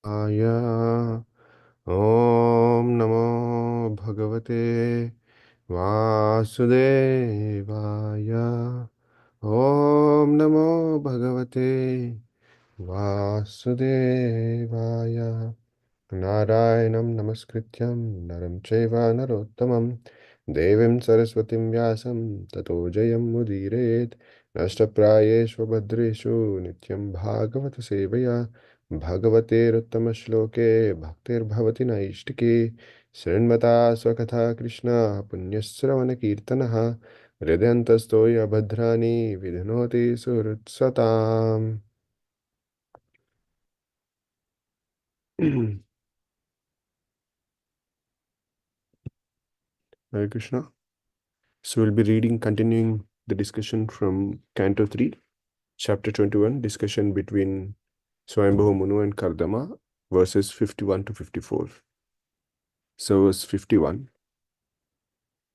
Aya. Om Namo Bhagavate Vasudevaya. Om Namo Bhagavate Vasudevaya. Narayanam Namaskrityam Naram Chaiva Narottamam Devim Saraswatim Vyasam Tato Jayam Mudiret Nashtaprayeshu Bhadreshu Nityam Bhagavata Sevaya Bhagavater Shloke Bhaktir Bhavati Naishtike Srinmata Swakatha Krishna Punyasravana Kirtanaha Hridyantastoya Bhadrani Vidhanoti Surutsatam. Hare Krishna. So we'll be continuing the discussion from Canto 3, Chapter 21, discussion between Swayambhu Manu and Kardama, verses 51 to 54. So verse 51.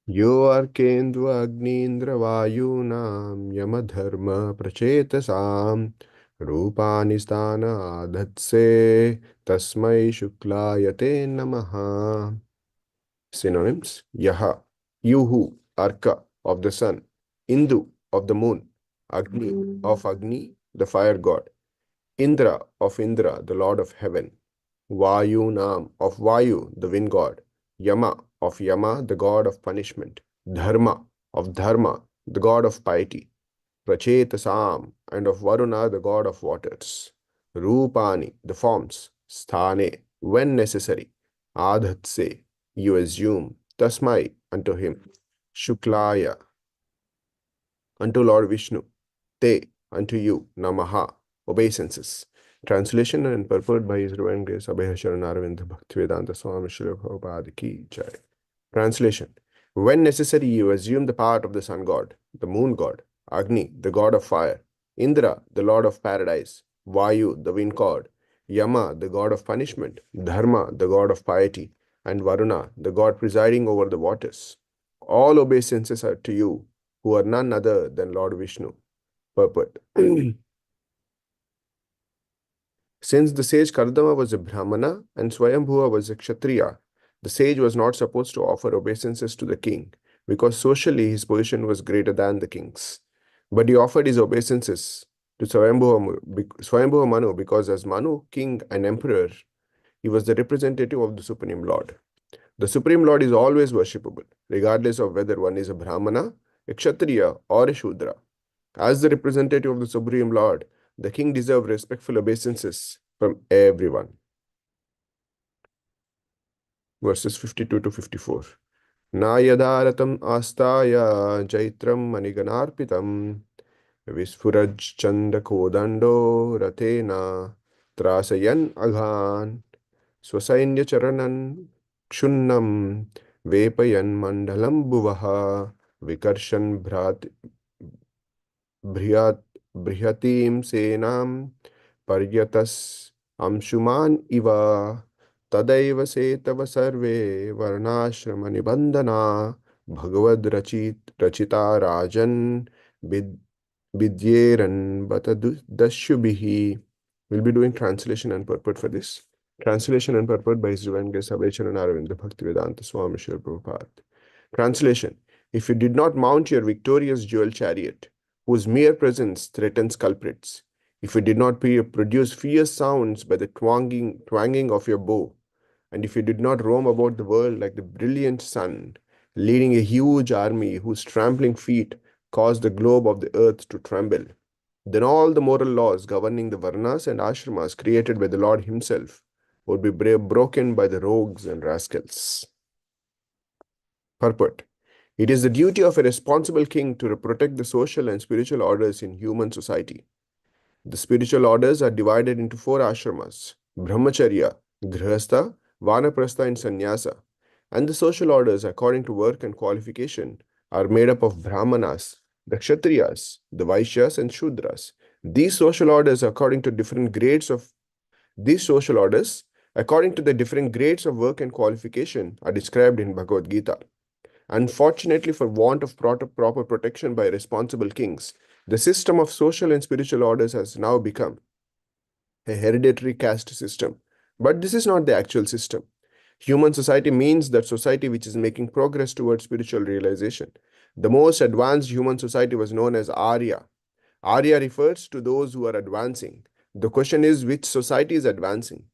Yo arkendva agnindra vayunam yamadharma prachetasam rupani sthana adhatse tasmai shuklayate namaha. Synonyms: Yaha, you who, Arka, of the sun, Indu, of the moon, Agni, of Agni, the fire god, Indra, of Indra, the lord of heaven, Vayunam, of Vayu, the wind god, Yama, of Yama, the god of punishment, Dharma, of Dharma, the god of piety, Prachetasam, and of Varuna, the god of waters, Rupani, the forms, Sthane, when necessary, Adhatse, you assume, Tasmai, unto him, Shuklaya, unto Lord Vishnu, Te, unto you, Namaha, obeisances. Translation and purport by His Divine Grace Abhay Sharanaravinda Bhaktivedanta Swami Srila Prabhupada Ki Jai. Translation: when necessary, you assume the part of the sun god, the moon god, Agni, the god of fire, Indra, the lord of paradise, Vayu, the wind god, Yama, the god of punishment, Dharma, the god of piety, and Varuna, the god presiding over the waters. All obeisances are to you, who are none other than Lord Vishnu. Purport. Since the sage Kardama was a Brahmana and Swayambhuva was a Kshatriya, the sage was not supposed to offer obeisances to the king because socially his position was greater than the king's. But he offered his obeisances to Swayambhuva Manu because as Manu, king and emperor, he was the representative of the Supreme Lord. The Supreme Lord is always worshipable, regardless of whether one is a Brahmana, a Kshatriya, or a Shudra. As the representative of the Supreme Lord, the king deserves respectful obeisances from everyone. Verses 52 to 54. Na yadaratam astaya jaitram maniganarpitam visfuraj chanda kodando ratena trasayan aghan swasainya charanan kshunnam vepayan mandalam buvaha vikarshan Brihatim Senam Paryatas Amshuman Iva Tadaiva Setava Sarve Varnashrama Nibandana Bhagavad Rachita Rajan Vidyeran Batadashubihi. We'll be doing translation and purport for this. Translation and purport by His Divine Grace Abhay Aravinda Bhaktivedanta Swami Srila Prabhupada. Translation: if you did not mount your victorious jewel chariot, whose mere presence threatens culprits, if you did not produce fierce sounds by the twanging of your bow, and if you did not roam about the world like the brilliant sun, leading a huge army whose trampling feet caused the globe of the earth to tremble, then all the moral laws governing the varnas and ashramas created by the Lord himself would be broken by the rogues and rascals. Purport: it is the duty of a responsible king to protect the social and spiritual orders in human society. The spiritual orders are divided into 4 ashramas: Brahmacharya, Grihastha, Vanaprastha, and Sannyasa. And the social orders, according to work and qualification, are made up of Brahmanas, the Kshatriyas, the Vaishyas, and Shudras. These social orders, according to the different grades of work and qualification, are described in Bhagavad Gita. Unfortunately, for want of proper protection by responsible kings, the system of social and spiritual orders has now become a hereditary caste system, But this is not the actual system. Human society means that society which is making progress towards spiritual realization. The most advanced human society was known as Arya. Arya refers to those who are advancing. The question is, which society is advancing?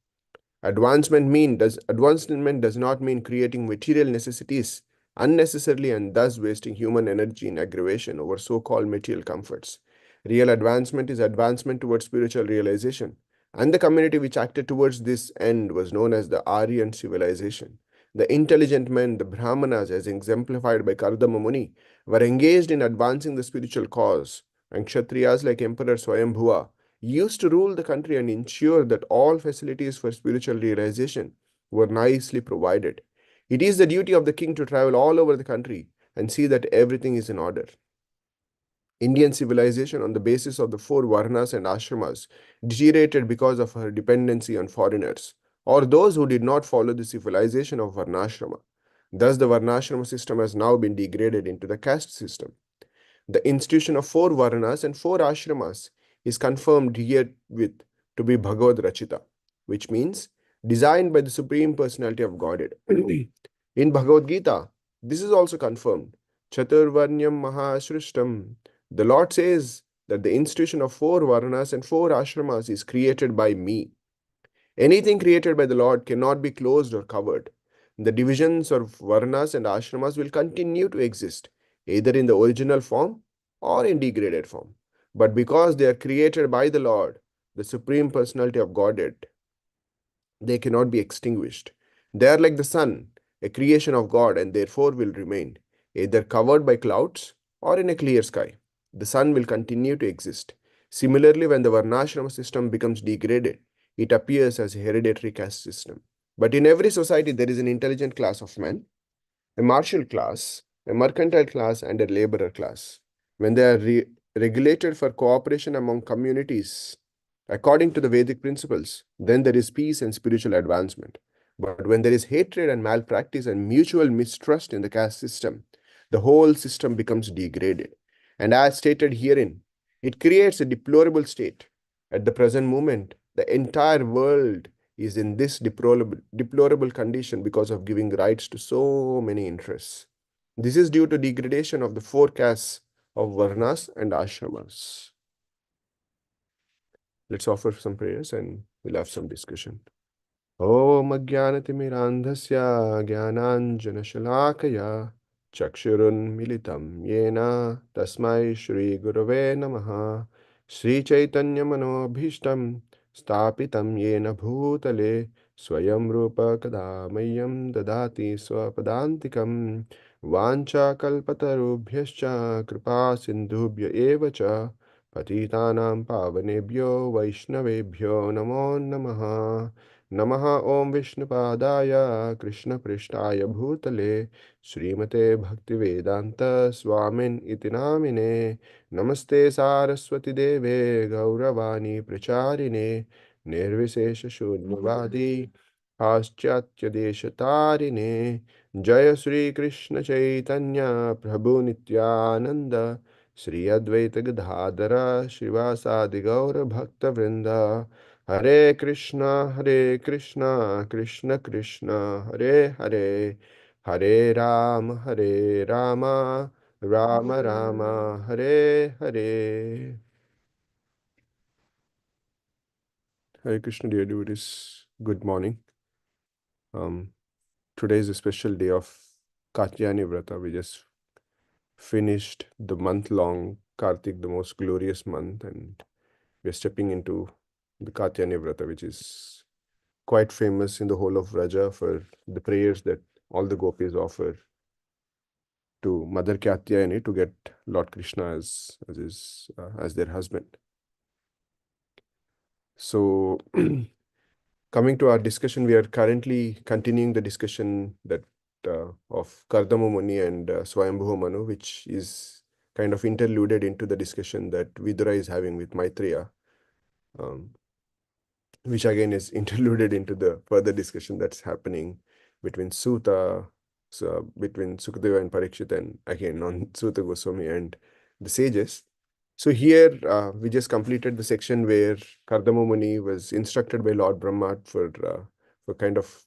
Advancement does not mean creating material necessities unnecessarily and thus wasting human energy in aggravation over so-called material comforts. Real advancement is advancement towards spiritual realization, and the community which acted towards this end was known as the Aryan civilization. The intelligent men, the Brahmanas, as exemplified by Kardama Muni, were engaged in advancing the spiritual cause, and Kshatriyas like Emperor Swayambhuva used to rule the country and ensure that all facilities for spiritual realization were nicely provided. It is the duty of the king to travel all over the country and see that everything is in order. Indian civilization, on the basis of the four varnas and ashramas, deteriorated because of her dependency on foreigners, or those who did not follow the civilization of varnashrama. Thus, the varnashrama system has now been degraded into the caste system. The institution of four varnas and four ashramas is confirmed here with to be Bhagavad Rachita, which means designed by the Supreme Personality of Godhead. In Bhagavad Gita, this is also confirmed. Chaturvarnyam Mahashrishtam. The Lord says that the institution of four varnas and four ashramas is created by me. Anything created by the Lord cannot be closed or covered. The divisions of varnas and ashramas will continue to exist, either in the original form or in degraded form. But because they are created by the Lord, the Supreme Personality of Godhead, they cannot be extinguished. They are like the sun, a creation of God, and therefore will remain, either covered by clouds or in a clear sky. The sun will continue to exist. Similarly, when the Varnashrama system becomes degraded, it appears as a hereditary caste system. But in every society, there is an intelligent class of men, a martial class, a mercantile class, and a laborer class. When they are regulated for cooperation among communities according to the Vedic principles, then there is peace and spiritual advancement. But when there is hatred and malpractice and mutual mistrust in the caste system, the whole system becomes degraded. And as stated herein, it creates a deplorable state. At the present moment, the entire world is in this deplorable condition because of giving rights to so many interests. This is due to degradation of the four castes of Varnas and Ashramas. Let's offer some prayers and we'll have some discussion. Om Ajnanatimirandhasya Jnananjanashalakaya Chakshurunmilitam Yena Tasmai Shri Gurave Namaha Sri Chaitanya Manobhishtam Stapitam Yena Bhutale Swayam Rupa Kadamayam Dadati Swapadantikam Vancha Kalpatarubhyascha Kripa Sindhubhya Evacha Patitanam Pavanebhyo Vaishnavebhyo Namo Namaha नमः ओम विष्णुपादाय कृष्णपृष्ठाय भूतले श्रीमते भक्तिवेदांत स्वामिन् इति नामिने नमस्ते सारस्वती देवे गौरवाणी प्रचारिणे निर्विशेषशून्यवादी पाश्चात्यदेशतारिणे जय श्री कृष्ण चैतन्य प्रभु नित्यानंद श्री अद्वैत गदाधर श्रीवासादि गौर भक्तवृंद Hare Krishna, Krishna Krishna, Hare Hare, Hare Rama, Rama Rama, Hare Hare. Hare Krishna, dear devotees. Good morning. Today is a special day of Katyayani Vrata. We just finished the month-long Kartik, the most glorious month, and we're stepping into the Katyayani Vrata, which is quite famous in the whole of Vraja for the prayers that all the gopis offer to Mother Katyayani to get Lord Krishna as their husband. So, coming to our discussion, we are currently continuing the discussion that of Kardama Muni and Swayambhuva Manu, which is kind of interluded into the discussion that Vidura is having with Maitreya. Which again is interluded into the further discussion that's happening between between Sukadeva and Parikshit, and again on Suta Goswami and the sages. So here we just completed the section where Kardama Muni was instructed by Lord Brahma for for kind of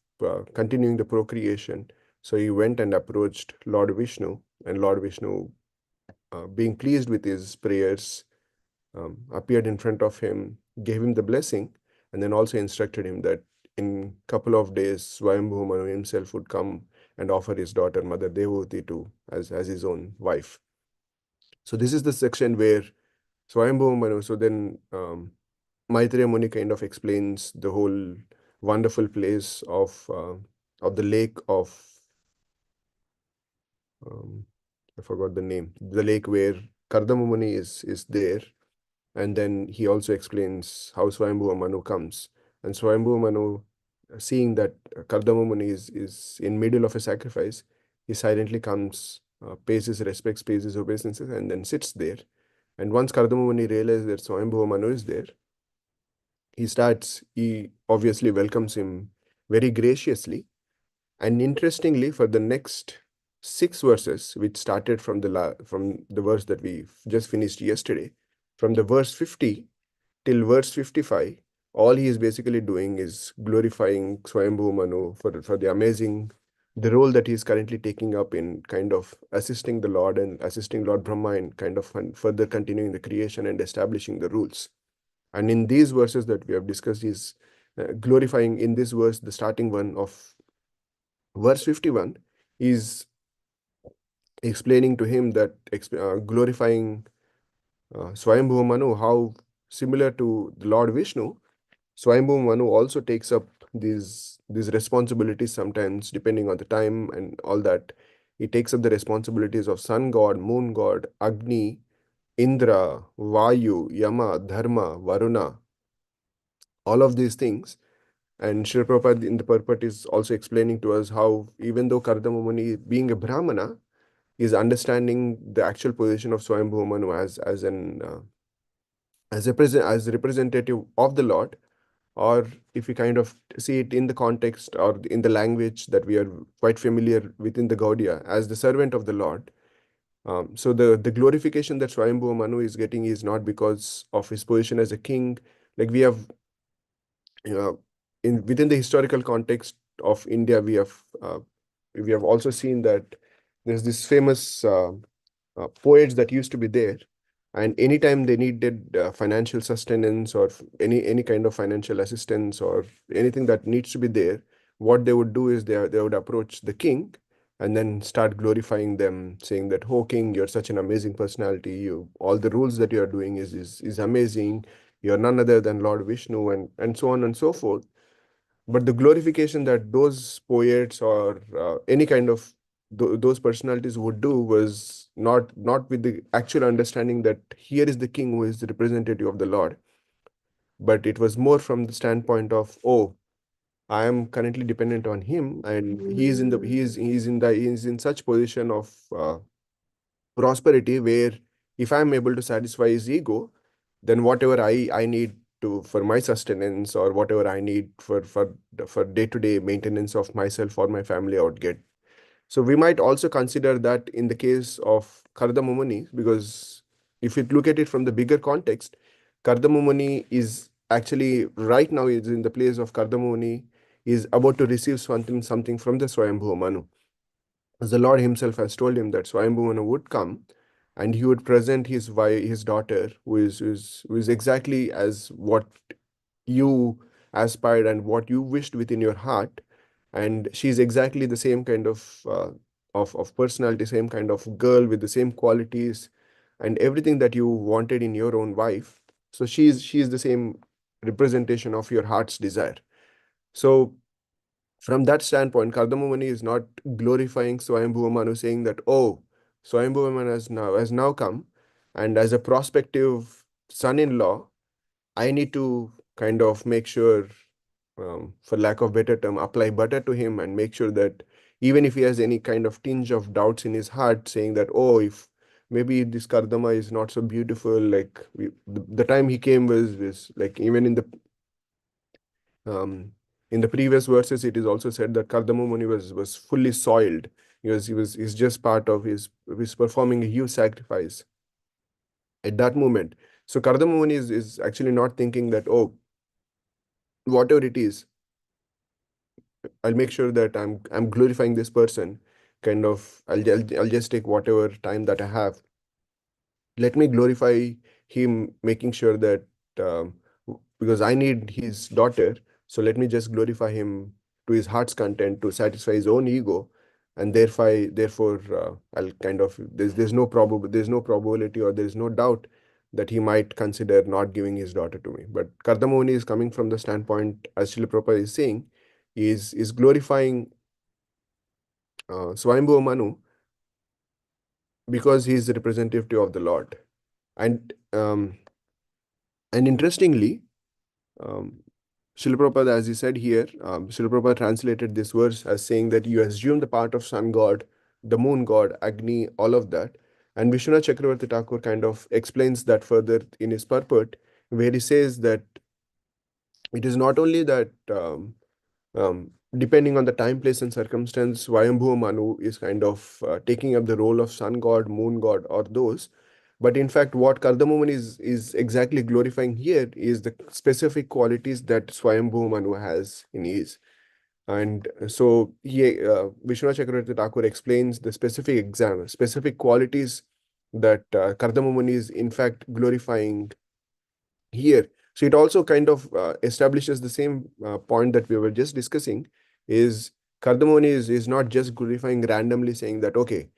continuing the procreation. So he went and approached Lord Vishnu, and Lord Vishnu, being pleased with his prayers, appeared in front of him, gave him the blessing, and then also instructed him that in couple of days, Swayambhu Manu himself would come and offer his daughter Mother Devavati to as his own wife. So this is the section where Swayambhu Manu. So then Maitreya Muni kind of explains the whole wonderful place of the lake of I forgot the name. The lake where Kardama Muni is there. And then he also explains how Swayambhuva Manu comes. And Swayambhuva Manu, seeing that Kardama Muni is in middle of a sacrifice, he silently comes, pays his respects, pays his obeisances, and then sits there. And once Kardama Muni realizes that Swayambhuva Manu is there, he obviously welcomes him very graciously. And interestingly, for the next 6 verses, which started from from the verse that we just finished yesterday, from the verse 50 till verse 55, all he is basically doing is glorifying Swayambhu Manu for the role that he is currently taking up in kind of assisting the Lord and assisting Lord Brahma in kind of further continuing the creation and establishing the rules. And in these verses that we have discussed, he's glorifying in this verse, the starting one of verse 51, is explaining to him that glorifying Swayambhu Manu, how similar to the Lord Vishnu, Swayambhu Manu also takes up these responsibilities sometimes, depending on the time and all that. He takes up the responsibilities of sun god, moon god, Agni, Indra, Vayu, Yama, Dharma, Varuna, all of these things. And Srila Prabhupada in the purport is also explaining to us how even though Kardama Muni, being a Brahmana, is understanding the actual position of Swayambhu Manu as a representative of the Lord, or if we kind of see it in the context or in the language that we are quite familiar within the Gaudiya, as the servant of the Lord. So the glorification that Swayambhu Manu is getting is not because of his position as a king. Like we have, within the historical context of India, we have also seen that there's this famous poets that used to be there, and anytime they needed financial sustenance or any kind of financial assistance or anything that needs to be there, what they would do is they would approach the king and then start glorifying them, saying that, "Oh king, you're such an amazing personality. All the rules that you are doing is amazing. You're none other than Lord Vishnu," and so on and so forth. But the glorification that those poets or any kind of those personalities would do was not with the actual understanding that here is the king who is the representative of the Lord, but it was more from the standpoint of, oh, I am currently dependent on him, and he is in such position of prosperity where if I'm able to satisfy his ego, then whatever I need to for my sustenance or whatever I need for day-to-day maintenance of myself or my family, I would get. So we might also consider that in the case of Kardama Muni, because if you look at it from the bigger context, Kardama Muni is actually right now is in the place of Kardama Muni is about to receive something from the Swayambhu Manu. As the Lord himself has told him that Swayambhu Manu would come and he would present his wife, his daughter, who is exactly as what you aspired and what you wished within your heart, and she's exactly the same kind of personality, same kind of girl with the same qualities and everything that you wanted in your own wife. So she's the same representation of your heart's desire. So from that standpoint, Kardama Muni is not glorifying Swayambhuva Manu, saying that, oh, Swayambhuva Manu has now come, and as a prospective son-in-law, I need to kind of make sure, for lack of better term, apply butter to him and make sure that even if he has any kind of tinge of doubts in his heart, saying that, oh, if maybe this Kardama is not so beautiful, like the time he came was like even um, in the previous verses, it is also said that Kardama Muni was fully soiled. He's just part of his performing a huge sacrifice at that moment. So Kardama Muni is actually not thinking that, oh, whatever it is, I'll make sure that I'm glorifying this person. Kind of, I'll just take whatever time that I have. Let me glorify him, making sure that because I need his daughter, so let me just glorify him to his heart's content to satisfy his own ego, and therefore, I'll kind of there's no probability or there's no doubt that he might consider not giving his daughter to me. But Kardamoni is coming from the standpoint, as Srila Prabhupada is saying, is glorifying Swayambhu Manu because he is the representative of the Lord. And interestingly, um, Srila Prabhupada, as he said here, Srila Prabhupada translated this verse as saying that you assume the part of sun god, the moon god, Agni, all of that. And Vishwanath Chakravarti Thakur kind of explains that further in his purport, where he says that it is not only that depending on the time, place, and circumstance, Swayambhu Manu is kind of taking up the role of sun god, moon god, or those. But in fact, what Kardamomani is exactly glorifying here is the specific qualities that Swayambhu Manu has in his. And so Vishwanath Chakravarti Thakur explains the specific qualities that Kardamomani is in fact glorifying here. So it also kind of establishes the same point that we were just discussing, is Kardamoni is not just glorifying randomly, saying that, okay,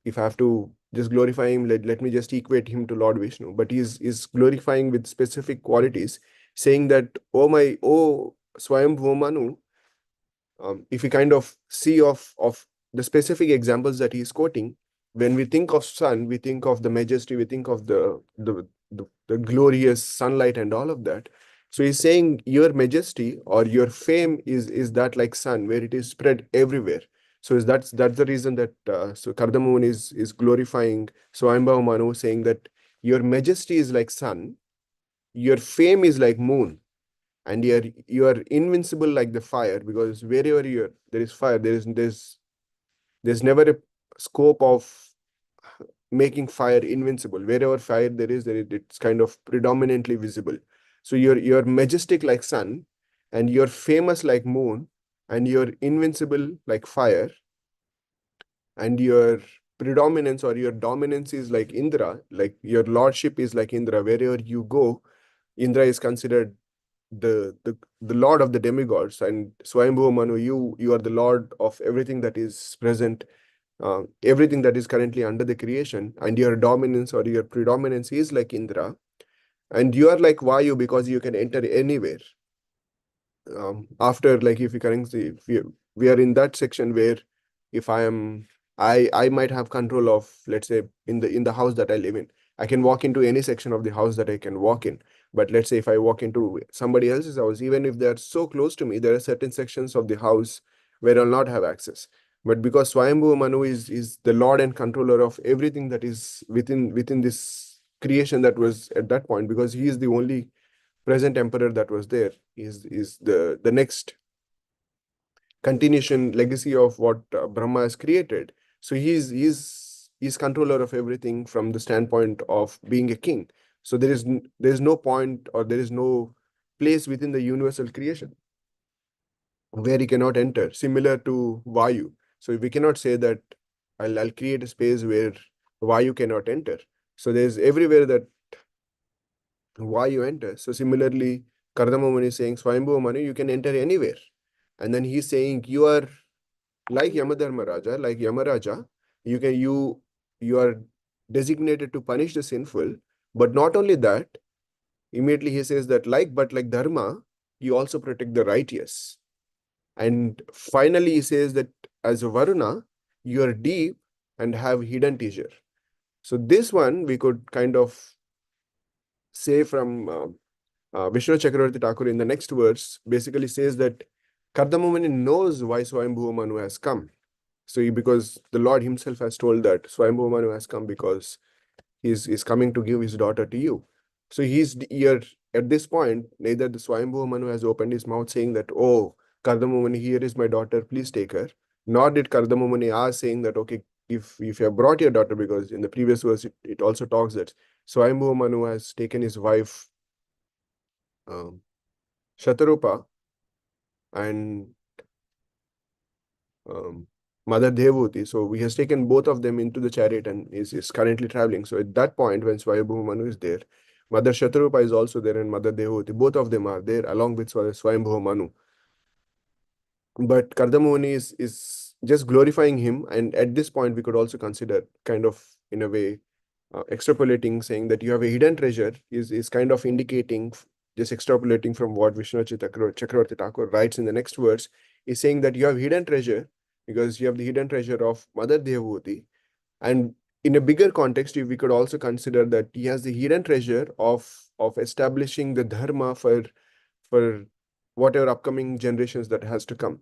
if I have to just glorify him, let me just equate him to Lord Vishnu, but is glorifying with specific qualities, saying that, oh Swayambhu Manu, if we kind of see of the specific examples that he's quoting, when we think of sun, we think of the majesty, we think of the glorious sunlight and all of that. So he's saying your majesty or your fame is that like sun, where it is spread everywhere. So that's the reason that so Kardamon is glorifying Swayambhav Manu, saying that your majesty is like sun, your fame is like moon, and you are invincible like the fire, because wherever there is fire, there's never a scope of making fire invincible. Wherever fire it's kind of predominantly visible. So you're majestic like sun, and you're famous like moon, and you're invincible like fire, and your predominance or your dominance is like Indra, like your lordship is like Indra. Wherever you go, Indra is considered the lord of the demigods, and Swayambhu Manu, you are the lord of everything that is present, everything that is currently under the creation, and your dominance or your predominance is like Indra, and you are like Vayu because you can enter anywhere. After, like, if you currently we are in that section where if I might have control of, let's say, in the house that I live in, I can walk into any section of the house that I can walk in. But let's say if I walk into somebody else's house, even if they're so close to me, there are certain sections of the house where I'll not have access. But because Swayambhu Manu is the lord and controller of everything that is within this creation that was at that point, because he is the only present emperor that was there, is the next continuation legacy of what Brahma has created. So he's controller of everything from the standpoint of being a king. So there is no point or there is no place within the universal creation where he cannot enter, similar to Vayu. So we cannot say that I'll create a space where Vayu cannot enter. So there's everywhere that Vayu enters. So similarly, Kardamamani is saying, Swayambhu Manu, you can enter anywhere. And then he's saying, you are like Yamadharma Raja, like Yamaraja, you are designated to punish the sinful. But not only that, immediately he says that but like Dharma, you also protect the righteous. And finally he says that as a Varuna, you are deep and have hidden treasure. So this one we could kind of say from Vishnu Chakravarti Thakur in the next verse, basically says that Kardamamani knows why Swayambhu Manu has come. So because the Lord himself has told that Swayambhu Manu has come because he's coming to give his daughter to you. So he's here at this point, neither the Swayambhu Manu has opened his mouth saying that, oh, Kardamamani, here is my daughter, please take her. Nor did Kardamamani ask saying that, okay, if you have brought your daughter, because in the previous verse, it also talks that Swayambhu Manu has taken his wife, Shatarupa, and Mother Devhuti. So he has taken both of them into the chariot and is currently traveling. So at that point, when Swayambhu Manu is there, Mother Shatrupa is also there and Mother Devhuti. Both of them are there along with Swayambhu Manu. But Kardamoni is just glorifying him. And at this point, we could also consider kind of, in a way, extrapolating, saying that you have a hidden treasure is kind of indicating, just extrapolating from what Vishnu Chakravarti Thakur writes in the next verse, is saying that you have hidden treasure because you have the hidden treasure of Mother Devhuti. And in a bigger context, we could also consider that he has the hidden treasure of establishing the dharma for whatever upcoming generations that has to come.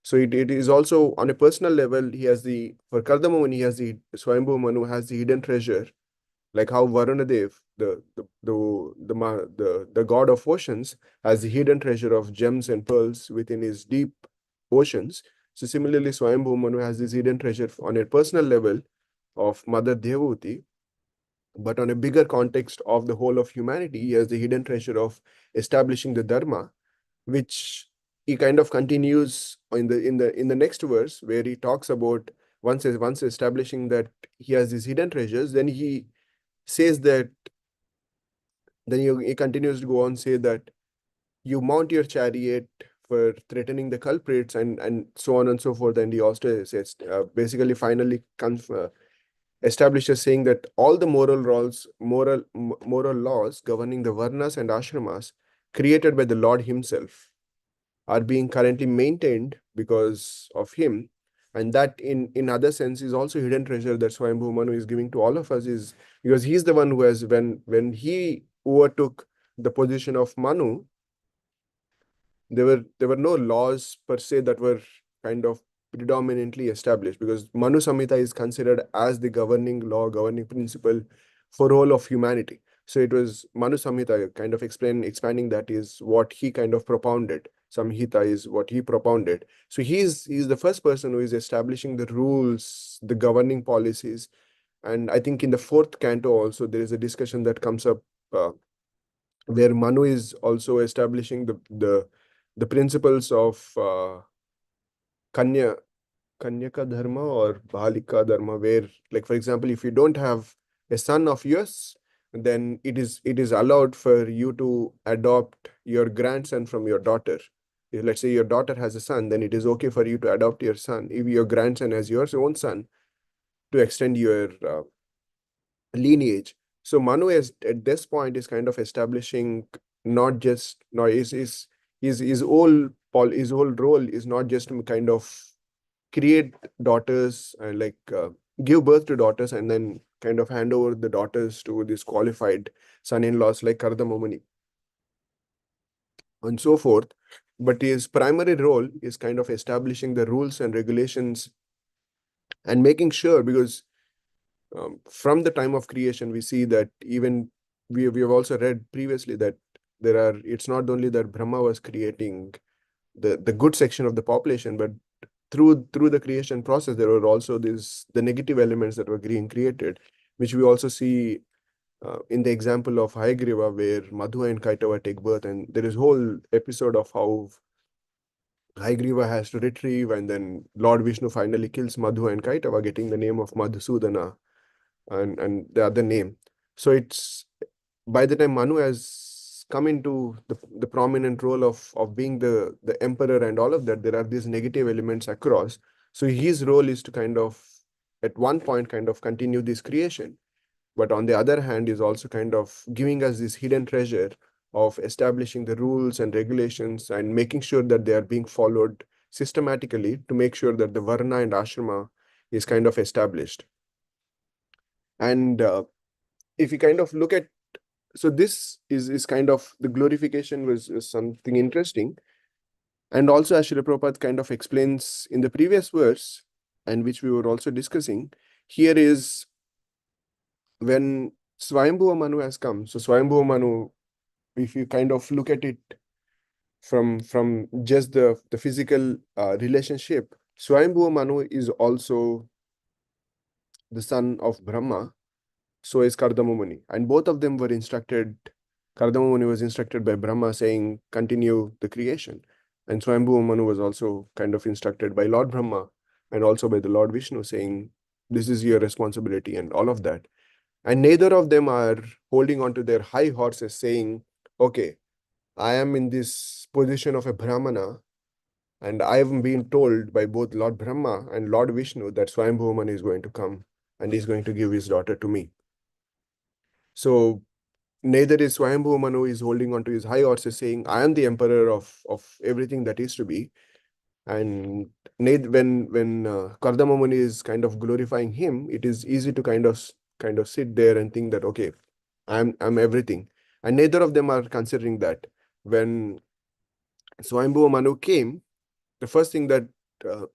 So it is also on a personal level, he has for Kardama, he has Swayambhu Manu has the hidden treasure, like how Varunadev, the god of oceans, has the hidden treasure of gems and pearls within his deep oceans. So similarly, Swayambhu Manu has this hidden treasure on a personal level of Mother Devhuti, but on a bigger context of the whole of humanity, he has the hidden treasure of establishing the Dharma, which he kind of continues in the next verse, where he talks about once establishing that he has these hidden treasures, then he says that he continues to go on say that you mount your chariot for threatening the culprits and so on and so forth. And he also says basically finally establishes saying that all the moral laws governing the varnas and ashramas created by the Lord himself are being currently maintained because of him. And that in other sense is also hidden treasure that Swayambhu Manu is giving to all of us, is because he's the one who has, when he overtook the position of Manu, there were no laws per se that were kind of predominantly established, because Manu Samhita is considered as the governing law, governing principle for all of humanity. So it was Manu Samhita kind of expanding that is what he kind of propounded. Samhita is what he propounded. So he's the first person who is establishing the rules, the governing policies. And I think in the fourth canto also there is a discussion that comes up where Manu is also establishing the principles of Kanya Kanyaka Dharma or Balika Dharma, where, like, for example, if you don't have a son of yours, then it is allowed for you to adopt your grandson from your daughter. If, let's say, your daughter has a son, then it is okay for you to adopt your son. If your grandson has your own son, to extend your lineage. So Manu is at this point is kind of establishing not just no his whole role is not just to kind of create daughters and give birth to daughters and then kind of hand over the daughters to these qualified son-in-laws like Kardamomani and so forth. But his primary role is kind of establishing the rules and regulations and making sure, because from the time of creation, we see that even we have also read previously that it's not only that Brahma was creating the good section of the population, but through the creation process, there were also the negative elements that were being created, which we also see in the example of Hayagriva, where Madhu and Kaitava take birth, and there is whole episode of how Hayagriva has to retrieve, and then Lord Vishnu finally kills Madhu and Kaitava, getting the name of Madhusudana and the other name. So it's by the time Manu has come into the prominent role of being the emperor and all of that, there are these negative elements across. So his role is to kind of, at one point, kind of continue this creation. But on the other hand, is also kind of giving us this hidden treasure of establishing the rules and regulations and making sure that they are being followed systematically to make sure that the Varna and Ashrama is kind of established. And if you kind of look at, so this is kind of the glorification was something interesting. And also, as Srila Prabhupada kind of explains in the previous verse, and which we were also discussing, here is when Swayambhuva Manu has come. So Swayambhuva Manu, if you kind of look at it from just the physical relationship, Swayambhuva Manu is also the son of Brahma. So is Kardamamuni. And both of them were instructed, Kardamamuni was instructed by Brahma saying, continue the creation. And Swayambhuva Manu was also kind of instructed by Lord Brahma and also by the Lord Vishnu saying, this is your responsibility and all of that. And neither of them are holding on to their high horses saying, okay, I am in this position of a Brahmana, and I have been told by both Lord Brahma and Lord Vishnu that Swayambhuman is going to come and he's going to give his daughter to me. So neither is Swayambhu Manu is holding on to his high horses saying, I am the emperor of everything that is to be. And when Kardama Muni is kind of glorifying him, it is easy to kind of sit there and think that, okay, I'm everything. And neither of them are considering that. When Swayambhu Manu came, the first thing that uh,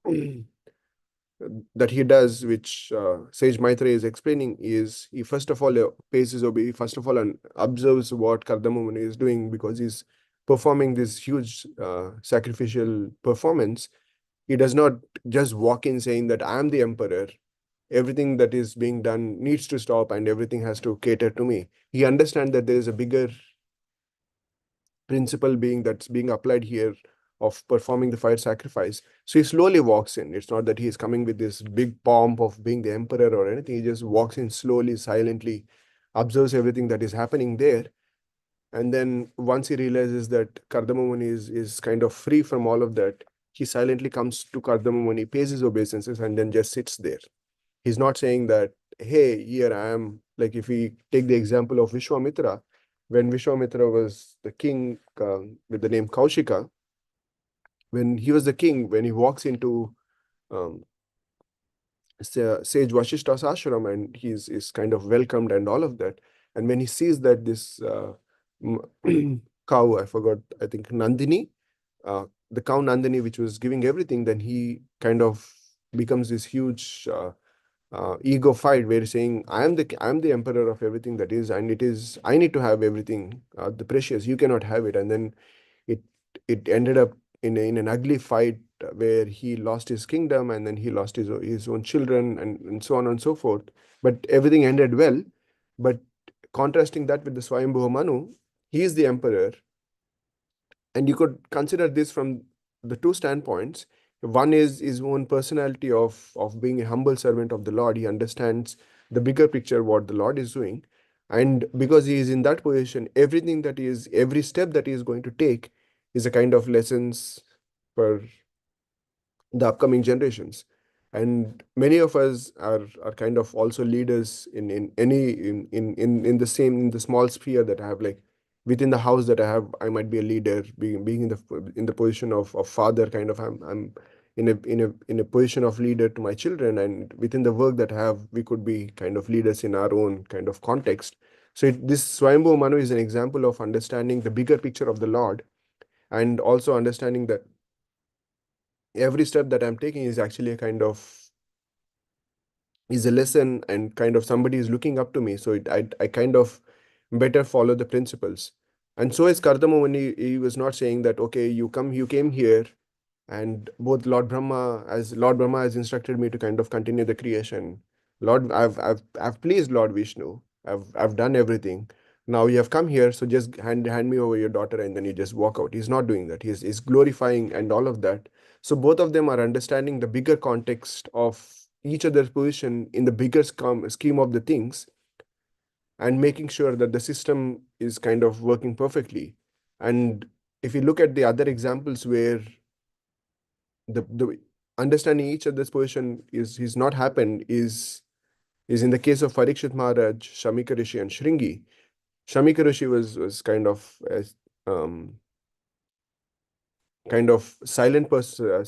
that he does, which Sage Maitreya is explaining, is he first of all pays his obey, first of all, and observes what Kardama Muni is doing, because he's performing this huge sacrificial performance. He does not just walk in saying that I am the emperor. Everything that is being done needs to stop and everything has to cater to me. He understands that there is a bigger principle that's being applied here of performing the fire sacrifice. So he slowly walks in. It's not that he's coming with this big pomp of being the emperor or anything. He just walks in slowly, silently, observes everything that is happening there. And then once he realizes that Kardama Muni is kind of free from all of that, he silently comes to Kardama Muni, pays his obeisances, and then just sits there. He's not saying that, hey, here I am. Like if we take the example of Vishwamitra, when Vishwamitra was the king with the name Kaushika, when he was the king, when he walks into um, Sage Vashishta's ashram and he's is kind of welcomed and all of that, and when he sees that this cow, I forgot, I think Nandini, the cow Nandini, which was giving everything, then he kind of becomes this huge ego fight where he's saying, I'm the emperor of everything that is, and it is I need to have everything, the precious, you cannot have it. And then it it ended up in an ugly fight where he lost his kingdom and then he lost his own children and so on and so forth. But everything ended well. But contrasting that with the Swayambhu Manu, he is the emperor, and you could consider this from the two standpoints. One is his own personality of being a humble servant of the Lord. He understands the bigger picture, what the Lord is doing. And because he is in that position, every step that he is going to take is a kind of lessons for the upcoming generations. And many of us are kind of also leaders in the same, in the small sphere that I have, like within the house that I have, I might be a leader, being in the position of father, kind of. I'm in a position of leader to my children, and within the work that I have, we could be kind of leaders in our own kind of context. So this Swayambhu Manu is an example of understanding the bigger picture of the Lord, and also understanding that every step that I'm taking is actually a kind of is a lesson, and kind of somebody is looking up to me. So I kind of better follow the principles. And so is Kardama, when he was not saying that, okay, you came here, and both Lord Brahma has instructed me to kind of continue the creation. Lord, I've pleased Lord Vishnu. I've done everything. Now you have come here, so just hand me over your daughter, and then you just walk out. He's not doing that. He's glorifying and all of that. So both of them are understanding the bigger context of each other's position in the bigger scheme of the things, and making sure that the system is kind of working perfectly. And if you look at the other examples where the understanding each other's position is not happened, is in the case of Parikshit Maharaj, Shamika Rishi, and Shringi. Shamika Rishi was kind of um, silent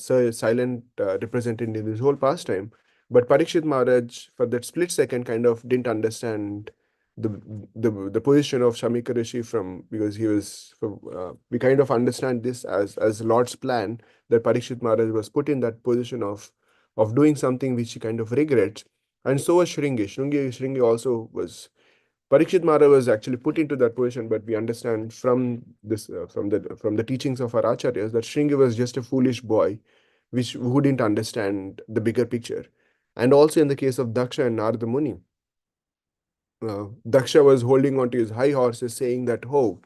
silent represented in this whole pastime. But Parikshit Maharaj, for that split second, kind of didn't understand the the position of Shamika Rishi, from because he was we kind of understand this as Lord's plan, that Parikshit Maharaj was put in that position of doing something which he kind of regrets. And so was Shringi. Shringi also was, Parikshit Maharaj was actually put into that position, but we understand from this from the teachings of our acharyas that Shringi was just a foolish boy, who didn't understand the bigger picture. And also in the case of Daksha and Narada Muni, Daksha was holding on to his high horses, saying that, oh,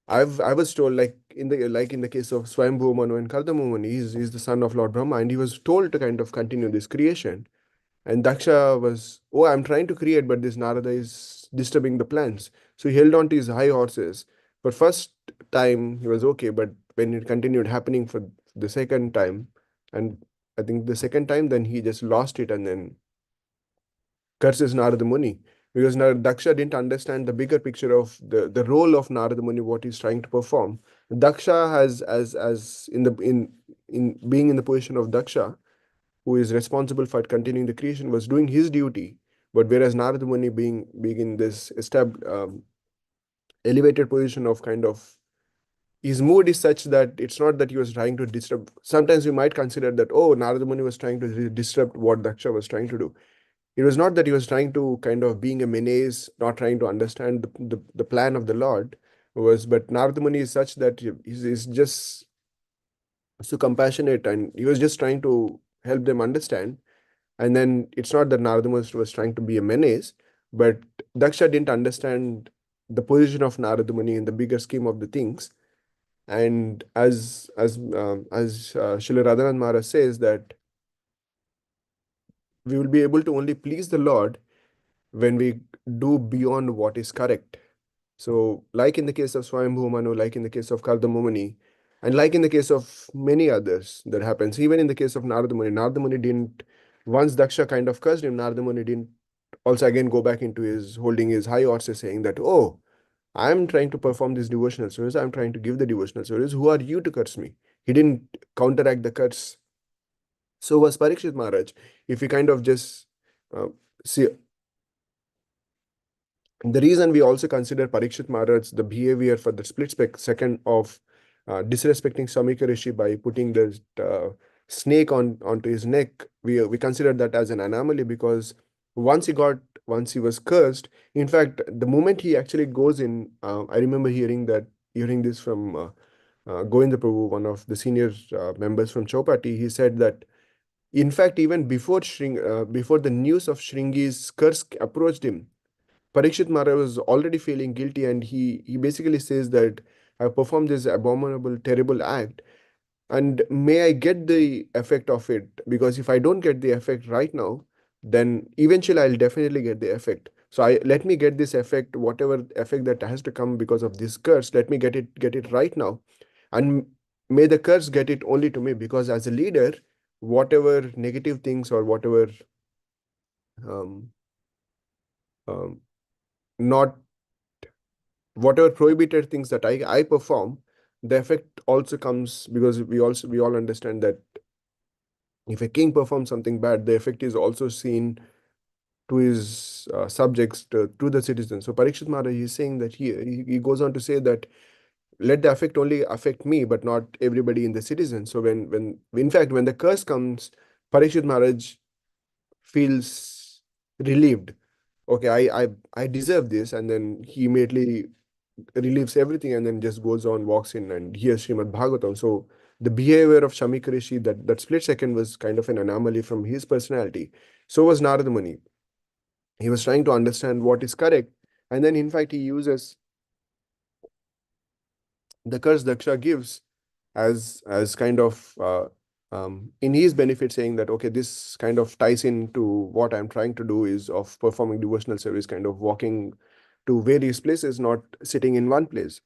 I was told, in the case of Swayambhu Manu and Kardama Muni, he's the son of Lord Brahma, and he was told to kind of continue this creation. And Daksha was, oh, I'm trying to create, but this Narada is disturbing the plans. So he held on to his high horses. For first time, he was okay, but when it continued happening for the second time, and I think the second time, then he just lost it and then curses Narada Muni. Because Daksha didn't understand the bigger picture of the role of Narada Muni, what he's trying to perform. Daksha has as in being in the position of Daksha, who is responsible for continuing the creation, was doing his duty. But whereas Narada Muni being in this elevated position of kind of, his mood is such that it's not that he was trying to disrupt. Sometimes we might consider that, oh, Narada Muni was trying to disrupt what Daksha was trying to do. It was not that he was trying to kind of being a menace, not trying to understand the plan of the Lord, but Narada Muni is such that he's just so compassionate, and he was just trying to help them understand. And then it's not that Narada was trying to be a menace, but Daksha didn't understand the position of Narada Muni in the bigger scheme of the things. And as Srila Radhanath Maharaj says, that we will be able to only please the Lord when we do beyond what is correct. So, like in the case of Swayambhu Manu, like in the case of Kardama Muni, and like in the case of many others that happens, even in the case of Narada Muni didn't, once Daksha kind of cursed him, Narada Muni didn't also again go back into his holding his high horses, saying that, oh, I'm trying to perform this devotional service, I'm trying to give the devotional service. Who are you to curse me? He didn't counteract the curse. So was Parikshit Maharaj. If we kind of just uh, see, the reason we also consider Parikshit Maharaj the behavior for the second of disrespecting Samika Rishi by putting the snake onto his neck, we consider that as an anomaly, because once he was cursed. In fact, the moment he actually goes in, I remember hearing this from Govinda Prabhu, one of the senior members from Chowpatty. He said that, in fact, even before the news of Shringi's curse approached him, Parikshit Maharaj was already feeling guilty, and he basically says that I performed this abominable, terrible act, and may I get the effect of it, because if I don't get the effect right now, then eventually I'll definitely get the effect. So I let me get this effect, whatever effect that has to come because of this curse. Let me get it right now, and may the curse get it only to me, because as a leader, whatever negative things or whatever um, um, not whatever prohibited things that I perform, the effect also comes, because we all understand that if a king performs something bad, the effect is also seen to his subjects, to the citizens. So Parikshit Maharaj is saying that he goes on to say that let the effect only affect me, but not everybody in the citizens. So when in fact when the curse comes, Parikshit Maharaj feels relieved. Okay, I deserve this, and then he immediately relieves everything and then just goes on, walks in and hears Srimad Bhagavatam. So the behavior of Shamika Rishi, that split second, was kind of an anomaly from his personality. So was Narada Muni. He was trying to understand what is correct. And then, in fact, he uses the curse Daksha gives as kind of in his benefit, saying that, okay, this kind of ties into what I'm trying to do, is of performing devotional service, kind of walking to various places, not sitting in one place.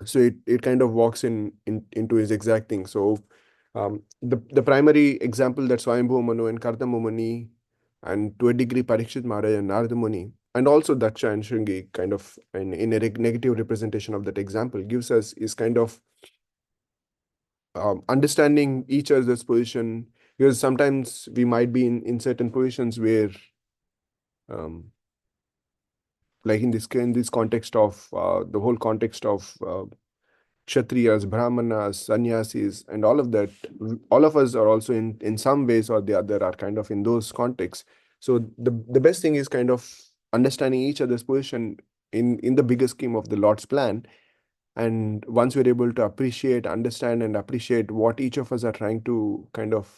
So it kind of walks into his exact thing. So the primary example that Swayambhu Manu and Kardama Muni, and to a degree Parikshit Maharaj and Narada Muni, and also Daksha and Shringi, kind of in a negative representation of that example, gives us is kind of understanding each other's position, because sometimes we might be in certain positions where um, like in this context of the whole context of Kshatriyas, Brahmanas, Sannyasis, and all of that, all of us are also in some ways or the other are kind of in those contexts. So the best thing is kind of understanding each other's position in the bigger scheme of the Lord's plan. And once we're able to understand and appreciate what each of us are trying to kind of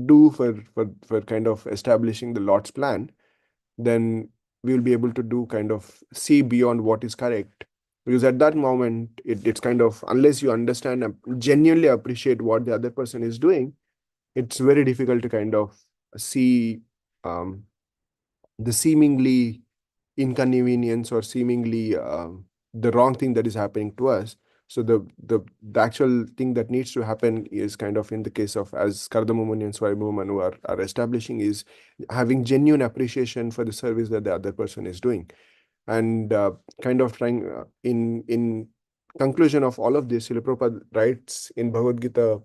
do for kind of establishing the Lord's plan, then we will be able to do kind of see beyond what is correct, Because at that moment, it's kind of, unless you understand and genuinely appreciate what the other person is doing, it's very difficult to kind of see um, the seemingly inconvenience or seemingly the wrong thing that is happening to us. So the actual thing that needs to happen is kind of, in the case of, as Kardama Muni and Swayambhu Manu are establishing, is having genuine appreciation for the service that the other person is doing. And kind of trying, in conclusion of all of this, Srila Prabhupada writes in Bhagavad Gita,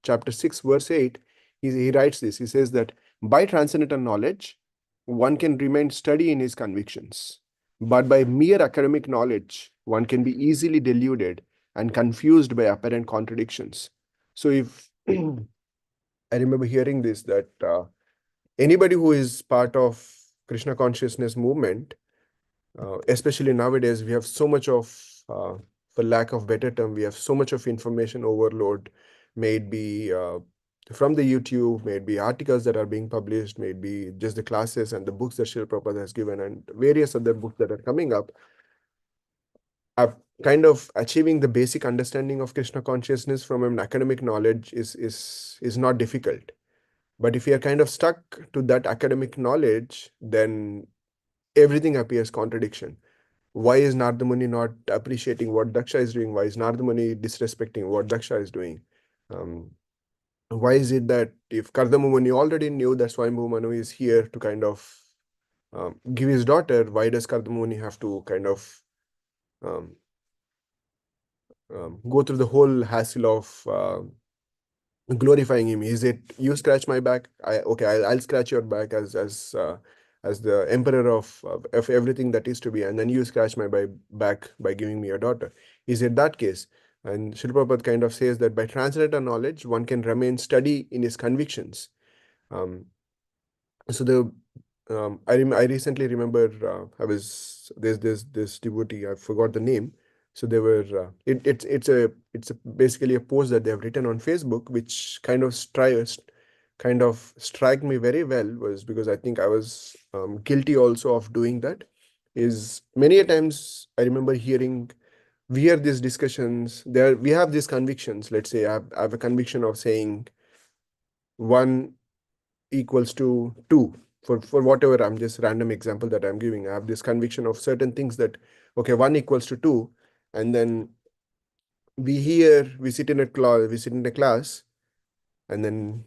chapter 6, verse 8, he writes this. He says that by transcendental knowledge, one can remain steady in his convictions. But by mere academic knowledge, one can be easily deluded and confused by apparent contradictions. So if I remember hearing this, that anybody who is part of Krishna consciousness movement, especially nowadays, we have so much of, for lack of better term, we have so much of information overload, may it be from the YouTube, may it be articles that are being published, may it be just the classes and the books that Srila Prabhupada has given, and various other books that are coming up. Kind of achieving the basic understanding of Krishna consciousness from an academic knowledge is not difficult. But if you are kind of stuck to that academic knowledge, then everything appears contradiction. Why is Narada Muni not appreciating what Daksha is doing? Why is Narada Muni disrespecting what Daksha is doing? Why is it that if Kardama Muni already knew that Swayambhu Manu is here to kind of give his daughter, why does Kardama Muni have to kind of um, go through the whole hassle of glorifying him? Is it, you scratch my back, I'll scratch your back as the emperor of everything that is to be, and then you scratch my back by giving me your daughter? Is it that case? And Srila Prabhupada kind of says that by transcendental knowledge, one can remain steady in his convictions. So the I recently remember, I was there's this devotee, I forgot the name. So they were it's basically a post that they have written on Facebook, which kind of strike me very well, was because I think I was guilty also of doing that. Is many a times I remember hearing, we hear these discussions there, we have these convictions. Let's say I have a conviction of saying 1 equals to 2, for whatever, I'm just random example that I'm giving. I have this conviction of certain things that, okay, 1 equals to 2, and then we sit in a class, and then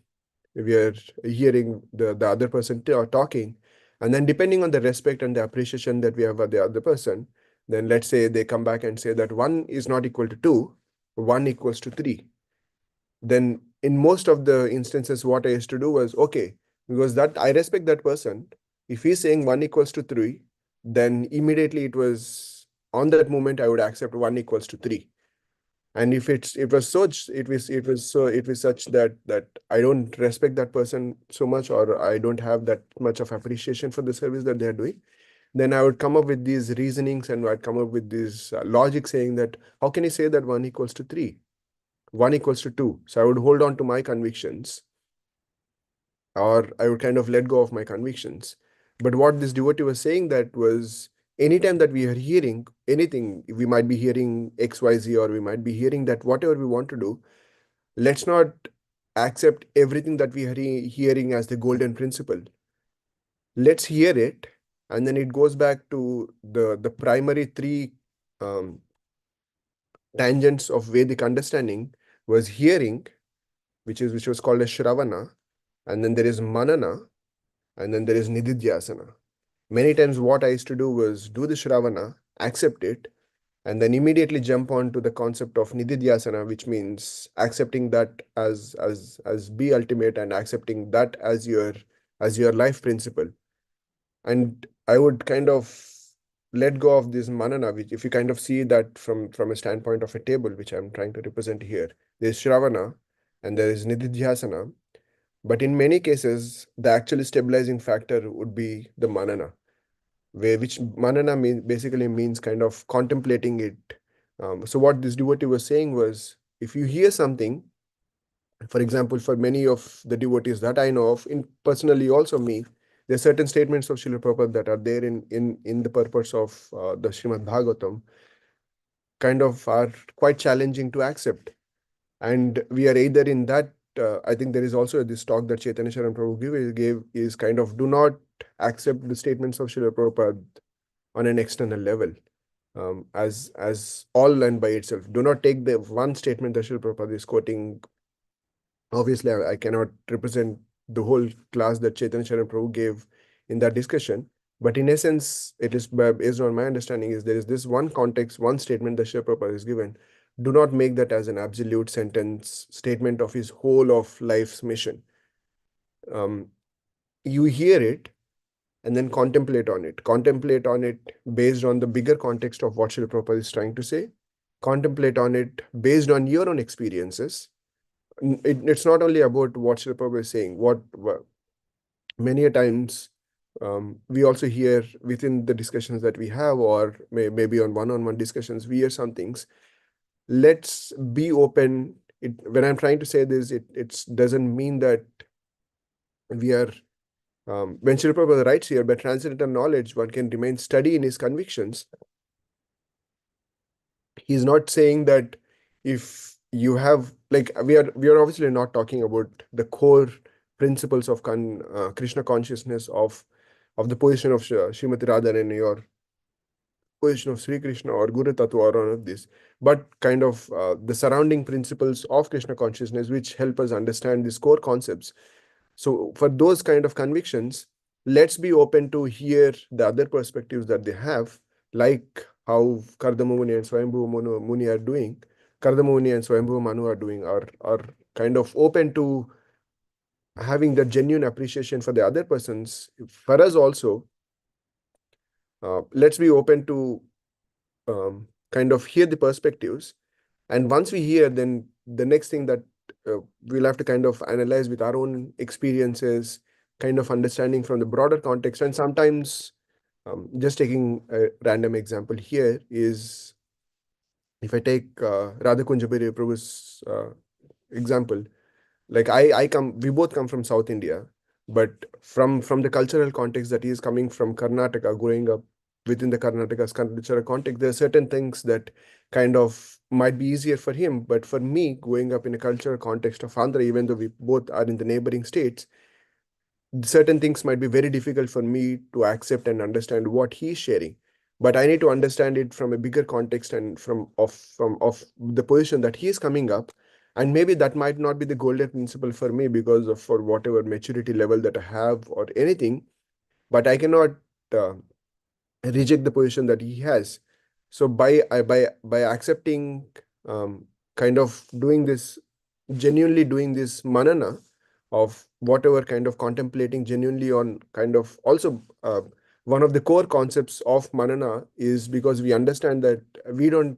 we are hearing the other person talking, and then depending on the respect and the appreciation that we have for the other person, then let's say they come back and say that 1 is not equal to 2, 1 equals to 3. Then in most of the instances, what I used to do was, okay, because that I respect that person, if he's saying 1 equals to 3, then immediately it was, on that moment, I would accept 1 equals to 3. And if it was such that I don't respect that person so much, or I don't have that much of appreciation for the service that they're doing, then I would come up with these reasonings, and I'd come up with this logic saying that, how can you say that 1 equals to 3? 1 equals to 2. So I would hold on to my convictions, or I would kind of let go of my convictions. But what this devotee was saying, that was, anytime that we are hearing anything, we might be hearing XYZ, or we might be hearing that whatever we want to do, let's not accept everything that we are hearing as the golden principle. Let's hear it, and then it goes back to the primary 3 um, tangents of Vedic understanding, was hearing, which was called as Shravana, and then there is Manana, and then there is Nididhyasana. Many times what I used to do was do the Shravana, accept it, and then immediately jump on to the concept of Nididhyasana, which means accepting that as be ultimate, and accepting that as your life principle. And I would kind of let go of this Manana, which, if you kind of see that from a standpoint of a table, which I'm trying to represent here, there's Shravana and there is Nididhyasana. But in many cases, the actually stabilizing factor would be the manana, which manana basically means kind of contemplating it. So what this devotee was saying was, if you hear something, for example, for many of the devotees that I know of, in personally also me, there are certain statements of Srila Prabhupada that are there in the purpose of the Srimad Bhagavatam, kind of are quite challenging to accept. And we are either in that, I think there is also this talk that Chaitanya Charan Prabhu gave is kind of do not accept the statements of Srila Prabhupada on an external level, as all and by itself. Do not take the one statement that Srila Prabhupada is quoting. Obviously, I cannot represent the whole class that Chaitanya Charan Prabhu gave in that discussion. But in essence, it is based on my understanding is there is this one context, one statement that Srila Prabhupada is given. Do not make that as an absolute sentence statement of his whole of life's mission. You hear it and then contemplate on it. Contemplate on it based on the bigger context of what Srila Prabhupada is trying to say. Contemplate on it based on your own experiences. It's not only about what Srila Prabhupada is saying. What many a times we also hear within the discussions that we have, or maybe on one-on-one discussions, we hear some things. Let's be open. When I'm trying to say this, it doesn't mean that we are when Srila Prabhupada writes here, by transcendental knowledge, one can remain steady in his convictions. He's not saying that if you have, like, we are obviously not talking about the core principles of Krishna consciousness of the position of Srimati Radharani or position of Sri Krishna or Guru Tattva or all of this, but kind of the surrounding principles of Krishna consciousness which help us understand these core concepts. So for those kind of convictions, let's be open to hear the other perspectives that they have, like how Kardama Muni and Swayambhu Muni are doing. Kardama Muni and Swayambhu Manu are doing, are kind of open to having that genuine appreciation for the other persons. For us also, let's be open to kind of hear the perspectives. And once we hear, then the next thing that we'll have to kind of analyze with our own experiences, kind of understanding from the broader context. And sometimes, just taking a random example here is, if I take Radha Kunjabiri Prabhu's example, like we both come from South India, but from the cultural context that he is coming from Karnataka, growing up within the Karnataka's cultural context, there are certain things that kind of might be easier for him. But for me, growing up in a cultural context of Andhra, even though we both are in the neighboring states, certain things might be very difficult for me to accept and understand what he's sharing. But I need to understand it from a bigger context and from the position that he is coming up. And maybe that might not be the golden principle for me because of for whatever maturity level that I have or anything. But I cannot reject the position that he has. So by accepting, kind of doing this, genuinely doing this manana of whatever, kind of contemplating genuinely on, kind of also one of the core concepts of manana is because we understand that we don't,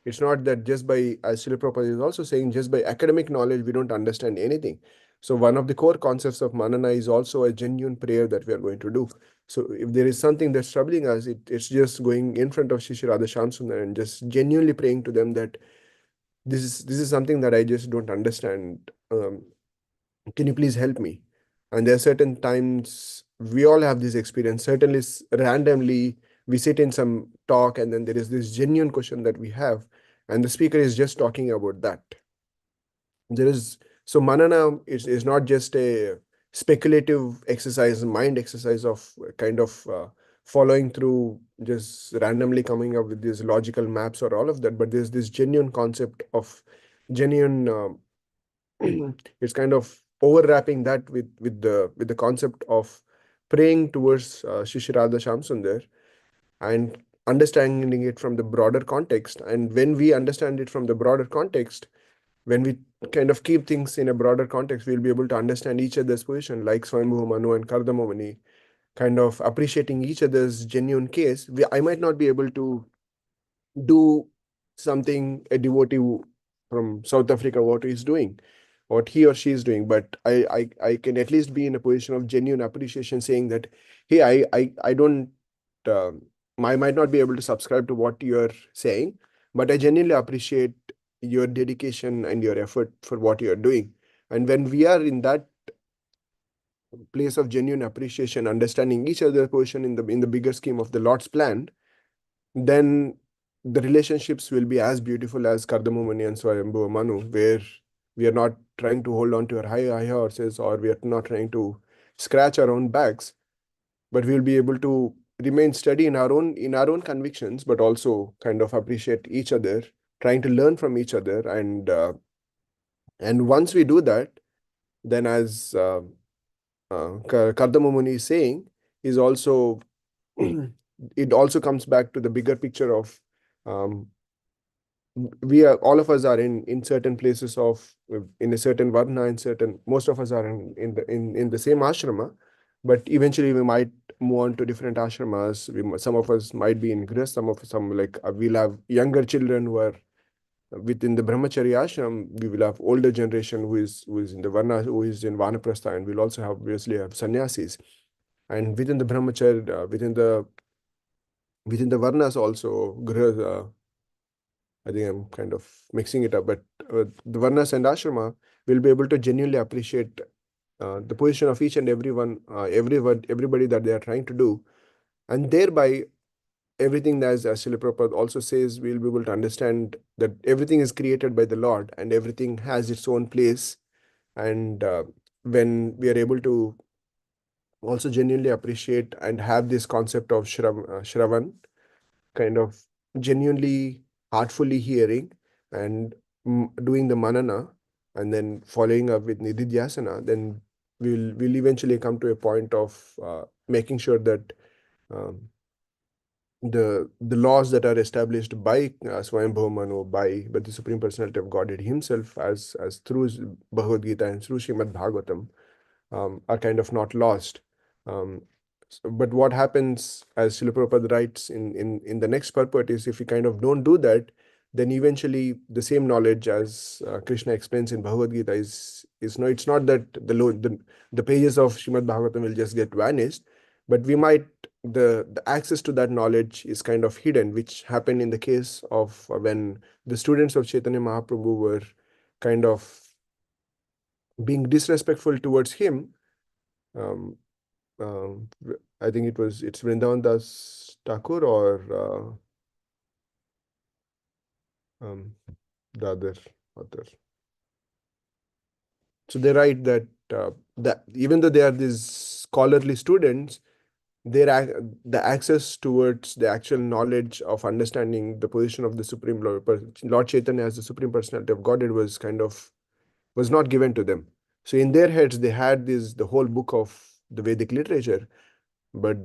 it's not that just by, as Srila Prabhupada is also saying, just by academic knowledge we don't understand anything. So one of the core concepts of manana is also a genuine prayer that we are going to do. So if there is something that's troubling us, it's just going in front of Shri Radha Shamsundar and just genuinely praying to them that this is something that I just don't understand. Can you please help me? And there are certain times we all have this experience. Certainly, randomly, we sit in some talk and then there is this genuine question that we have, and the speaker is just talking about that. There is, so manana is not just a speculative exercise, mind exercise of kind of following through, just randomly coming up with these logical maps or all of that, but there's this genuine concept of genuine it's kind of overlapping that with the concept of praying towards Shri Radha Shamsundar and understanding it from the broader context. And when we understand it from the broader context, when we kind of keep things in a broader context, we'll be able to understand each other's position, like Swayambhu Manu and Kardama Muni, kind of appreciating each other's genuine case. I might not be able to do something a devotee from South Africa what he's doing, what he or she is doing, but I can at least be in a position of genuine appreciation, saying that, hey, I don't I might not be able to subscribe to what you're saying, but I genuinely appreciate your dedication and your effort for what you're doing. And when we are in that place of genuine appreciation, understanding each other's position in the bigger scheme of the Lord's plan, then the relationships will be as beautiful as Kardama Muni and Swayambhuva Manu, where we are not trying to hold on to our high horses, or we are not trying to scratch our own backs, but we'll be able to remain steady in our own convictions, but also kind of appreciate each other, trying to learn from each other, and once we do that, then as Kardama Muni is saying, is also it also comes back to the bigger picture of, um, we are all of us are in certain places of, in a certain varna, in certain, most of us are in the same ashrama, but eventually we might move on to different ashramas. Some of us might be in grihast, some like we'll have younger children who are within the brahmacharya ashram. We will have older generation who is in the varna, who is in vanaprastha, and we'll also have obviously have sannyasis. And within the brahmacharya, within the varnas also, I think I'm kind of mixing it up, but the varnas and ashrama will be able to genuinely appreciate the position of each and everybody that they are trying to do, and thereby everything, as Srila Prabhupada also says, we'll be able to understand that everything is created by the Lord and everything has its own place. And when we are able to also genuinely appreciate and have this concept of Shravan, kind of genuinely heartfully hearing and doing the manana, and then following up with nididhyasana, then we'll eventually come to a point of making sure that the laws that are established by Swayambhuva Manu, by the Supreme Personality of Godhead Himself, as through Bhagavad Gita and through Srimad Bhagavatam, are kind of not lost. But what happens, as Srila Prabhupada writes in the next purport, is if we kind of don't do that, then eventually the same knowledge, as Krishna explains in Bhagavad Gita, is no, it's not that the pages of Srimad Bhagavatam will just get vanished, but we might, the access to that knowledge is kind of hidden, which happened in the case of when the students of Chaitanya Mahaprabhu were kind of being disrespectful towards him. um, um, I think it's Vrindavan Das Thakur or the other author. So they write that even though they are these scholarly students, the access towards the actual knowledge of understanding the position of the Supreme Lord Chaitanya as the Supreme Personality of Godhead was not given to them. So in their heads, they had the whole book of the Vedic literature, but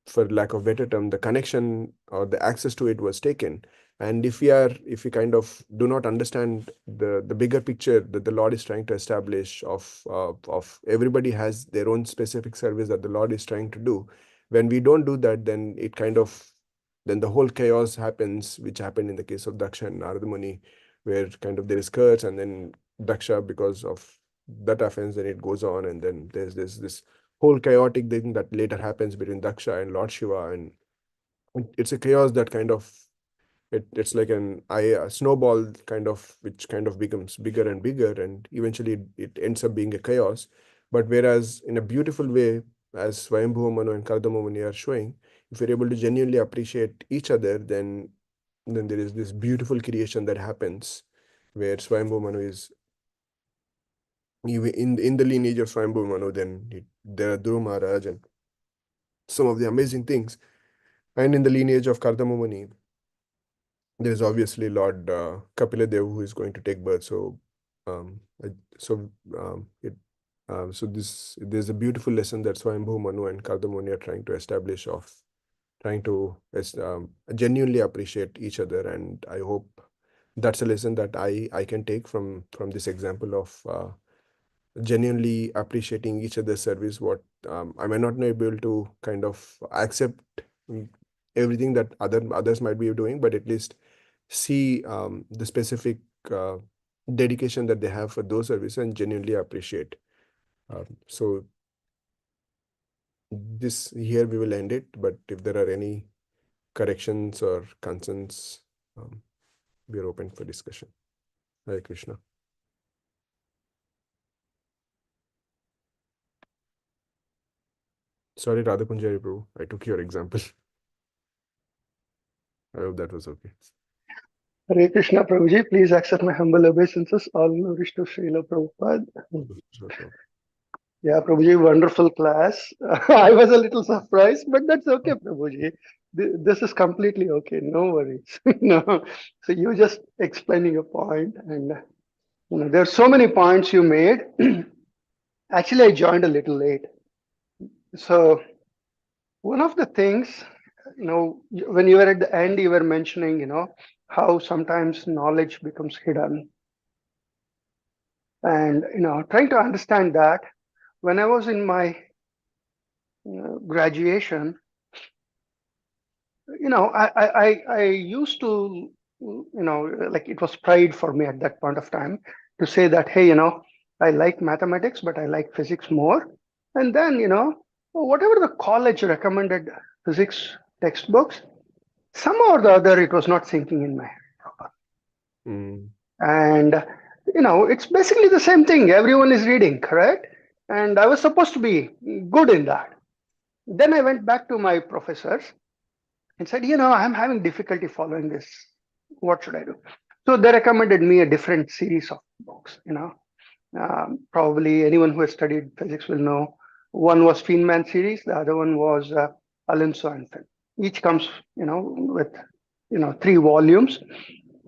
for lack of better term, the connection or the access to it was taken. And if we kind of do not understand the bigger picture that the Lord is trying to establish, of everybody has their own specific service that the Lord is trying to do, when we don't do that, then then the whole chaos happens, which happened in the case of Daksha and Narada Muni, where kind of there is curse, and then Daksha, because of that offense, then it goes on, and then there's this whole chaotic thing that later happens between Daksha and Lord Shiva, and it's a chaos that kind of, it's like a snowball kind of, which kind of becomes bigger and bigger, and eventually it ends up being a chaos. But whereas in a beautiful way, as Swayambhuva Manu and Kardama Muni are showing, if you're able to genuinely appreciate each other, then there is this beautiful creation that happens, where Swayambhuva Manu is in the lineage of Swayambhuva Manu, then there are Dhruva Maharaj and some of the amazing things. And in the lineage of Kardama Muni, there's obviously Lord Kapila Dev, who is going to take birth. So, um, I- so it so there's a beautiful lesson that Swayambhu Manu and Kardama Muni are trying to establish, of trying to genuinely appreciate each other. And I hope that's a lesson that I can take from this example of genuinely appreciating each other's service. What I might not be able to kind of accept mm, everything that others might be doing, but at least see the specific uh, dedication that they have for those services and genuinely appreciate. So this here we will end it, but if there are any corrections or concerns, um, we are open for discussion. Hare Krishna. Sorry, Radhakunjari Prabhu. I took your example. I hope that was okay. Hare Krishna Prabhuji, please accept my humble obeisances. All glories to Srila Prabhupada. Sure, Prabhu. Yeah, Prabhuji, wonderful class. I was a little surprised, but that's okay, Prabhuji. This is completely okay. No worries. No. So you just explaining a point, and there's so many points you made. Actually, I joined a little late. So one of the things, when you were at the end, you were mentioning, how sometimes knowledge becomes hidden, and trying to understand that. When I was in my graduation, I used to, like it was pride for me at that point of time to say that, hey, I like mathematics, but I like physics more. And then, whatever the college recommended physics textbooks, somehow or the other, it was not sinking in my head. Mm. And, it's basically the same thing. Everyone is reading, correct? And I was supposed to be good in that. Then I went back to my professors and said, I'm having difficulty following this. What should I do? So they recommended me a different series of books. Probably anyone who has studied physics will know. One was Feynman series, the other one was Alonso and Finn. Each comes, with 3 volumes,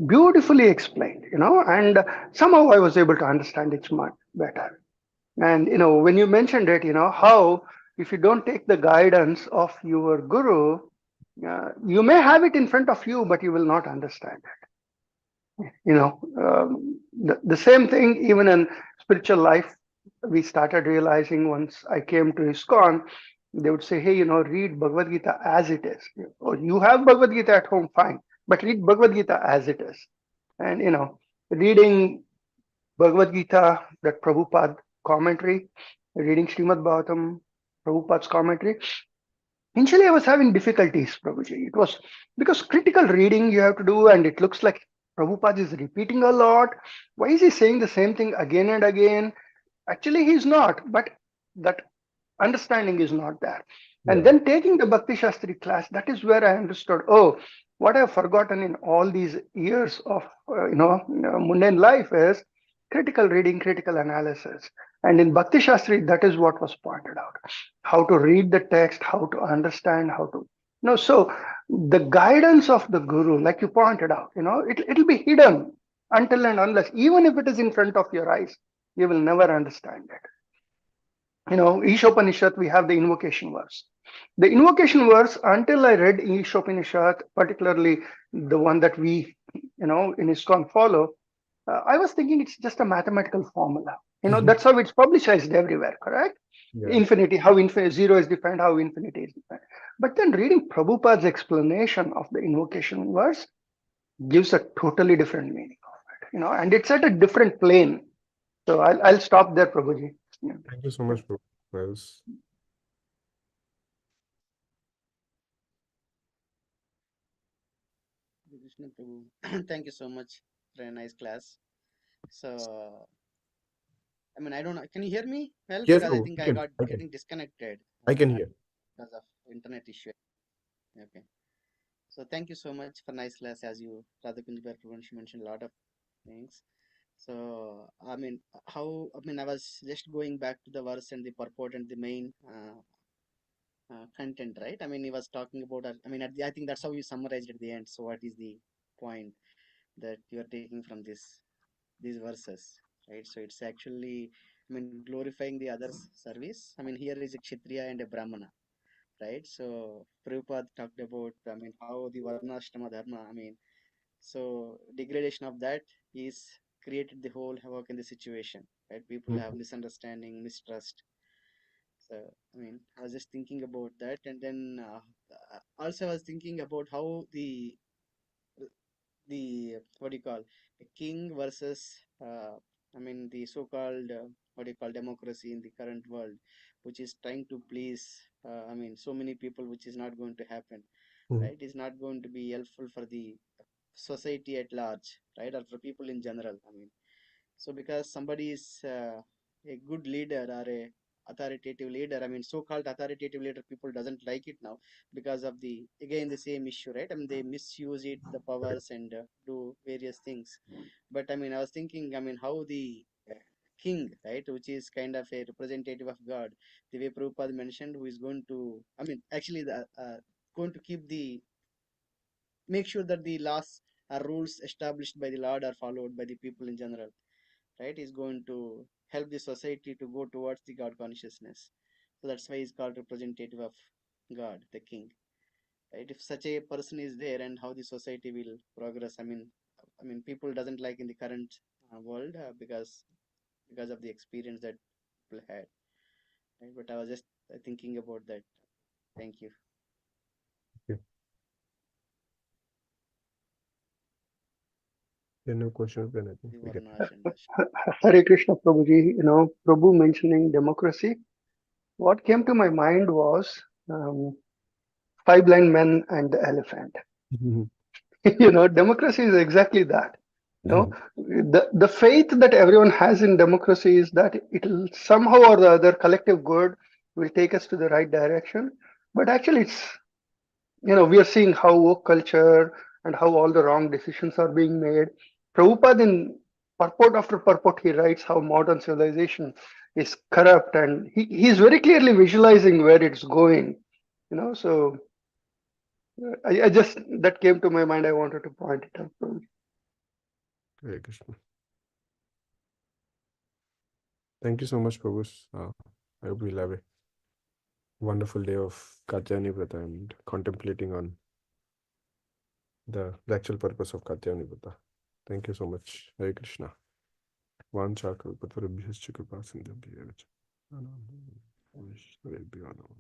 beautifully explained. And somehow I was able to understand it much better. And when you mentioned it, how if you don't take the guidance of your guru, you may have it in front of you, but you will not understand it. The same thing even in spiritual life. We started realizing once I came to ISKCON, they would say, hey, read Bhagavad Gita as it is. Or you have Bhagavad Gita at home, fine, but read Bhagavad Gita as it is. And reading Bhagavad Gita, that Prabhupada commentary, reading Srimad Bhagavatam, Prabhupada's commentary. Initially, I was having difficulties, Prabhuji. It was because critical reading you have to do, and it looks like Prabhupada is repeating a lot. Why is he saying the same thing again and again? Actually, he's not, but that understanding is not there. And Yeah. then taking the Bhakti Shastri class, that is where I understood, oh, what I've forgotten in all these years of mundane life is critical reading, critical analysis. And in Bhakti Shastri, that is what was pointed out. How to read the text, how to understand, how to so the guidance of the guru, like you pointed out, it'll be hidden until and unless, even if it is in front of your eyes, you will never understand it. Ishopanishad, we have the invocation verse. The invocation verse, until I read Ishopanishad, particularly the one that we, in ISKCON follow, I was thinking it's just a mathematical formula. That's how it's publicized everywhere, correct? Yeah. Infinity, how zero is defined, how infinity is defined. But then reading Prabhupada's explanation of the invocation verse gives a totally different meaning of it, and it's at a different plane. So I'll stop there, Prabhuji. Yeah. Thank you so much, Prabhu. That was Krishna Prabhu. Thank you so much for a nice class. So, I mean, I don't know. Can you hear me well? yes, Because I Prabhu. think I I can. got I can. getting disconnected I can hear. because of internet issue. Okay. So thank you so much for nice class. As you, Radhakunj Prabhu, she mentioned a lot of things. So, I mean, I was just going back to the verse and the purport and the main content, right? I mean, he was talking about, I think that's how you summarized at the end. So, what is the point that you are taking from these verses, right? So it's actually, I mean, glorifying the other's service. I mean, here is a Kshatriya and a Brahmana, right? So Prabhupada talked about, I mean, how the Varnashrama Dharma, I mean, so degradation of that is created the whole havoc in the situation, right? People have Mhm. misunderstanding, mistrust. So, I mean, I was just thinking about that. And then also I was thinking about how the what do you call a king versus I mean the so-called what do you call democracy in the current world, which is trying to please I mean so many people, which is not going to happen, Mhm. right? Is not going to be helpful for the society at large, right? Or for people in general. I mean, so because somebody is a good leader or a authoritative leader, I mean, so-called authoritative leader, people doesn't like it now because of the, again, the same issue, right? I mean, they misuse it, the powers, and do various things. But I mean, I was thinking, I mean, how the king, right, which is kind of a representative of God, the way Prabhupada mentioned, who is going to, I mean, actually, the going to keep the, make sure that the laws or rules established by the Lord are followed by the people in general, right? Is going to help the society to go towards the God consciousness. So that's why he's called representative of God, the king, right? If such a person is there, and how the society will progress. I mean, people doesn't like in the current world because of the experience that people had, right? But I was just thinking about that. Thank you. Okay. No question, then I think The we can. Varnash and Dash. Hare Krishna Prabhuji, Prabhu mentioning democracy. What came to my mind was five blind men and the elephant. Democracy is exactly that. The faith that everyone has in democracy is that it'll somehow or the other, collective good will take us to the right direction. But actually, we are seeing how woke culture and how all the wrong decisions are being made. Prabhupada, in purport after purport, he writes how modern civilization is corrupt, and he's very clearly visualizing where it's going. So I just, that came to my mind. I wanted to point it out. Hare Krishna. Thank you so much, Prabhu. I hope we'll have a wonderful day of Katyayani Vrata and contemplating on the actual purpose of Katyayani Vrata. Thank you so much. Hare Krishna. Vancha kalpatarubhyascha kripa sindhubhya. Will be on all.